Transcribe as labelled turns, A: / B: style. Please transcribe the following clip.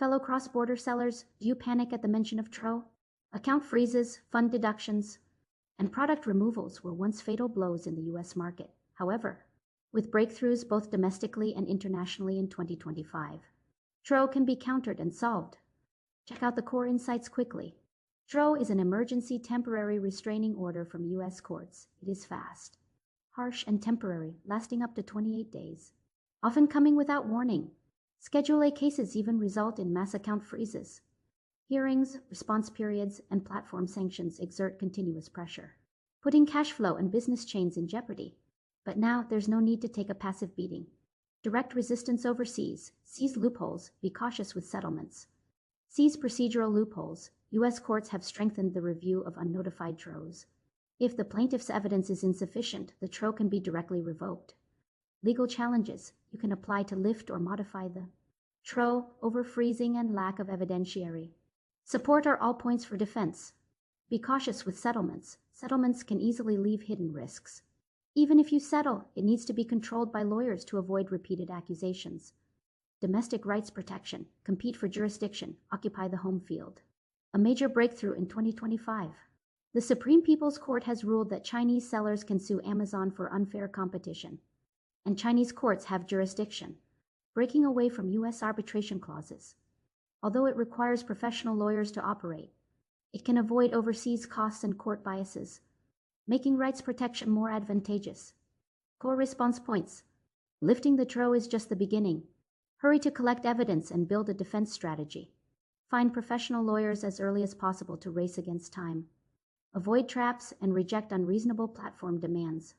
A: Fellow cross-border sellers, do you panic at the mention of TRO? Account freezes, fund deductions, and product removals were once fatal blows in the US market. However, with breakthroughs both domestically and internationally in 2025, TRO can be countered and solved. Check out the core insights quickly. TRO is an emergency temporary restraining order from US courts. It is fast, harsh, and temporary, lasting up to 28 days, often coming without warning. Schedule A cases even result in mass account freezes. Hearings, response periods, and platform sanctions exert continuous pressure, putting cash flow and business chains in jeopardy. But now there's no need to take a passive beating. Direct resistance overseas, seize loopholes, be cautious with settlements. Seize procedural loopholes. US courts have strengthened the review of unnotified TROs. If the plaintiff's evidence is insufficient, the TRO can be directly revoked. Legal challenges. You can apply to lift or modify the TRO over freezing and lack of evidentiary. Support are all points for defense. Be cautious with settlements. Settlements can easily leave hidden risks. Even if you settle, it needs to be controlled by lawyers to avoid repeated accusations. Domestic rights protection. Compete for jurisdiction. Occupy the home field. A major breakthrough in 2025. The Supreme People's Court has ruled that Chinese sellers can sue Amazon for unfair competition, and Chinese courts have jurisdiction, breaking away from US arbitration clauses. Although it requires professional lawyers to operate, it can avoid overseas costs and court biases, making rights protection more advantageous. Core response points. Lifting the TRO is just the beginning. Hurry to collect evidence and build a defense strategy. Find professional lawyers as early as possible to race against time. Avoid traps and reject unreasonable platform demands.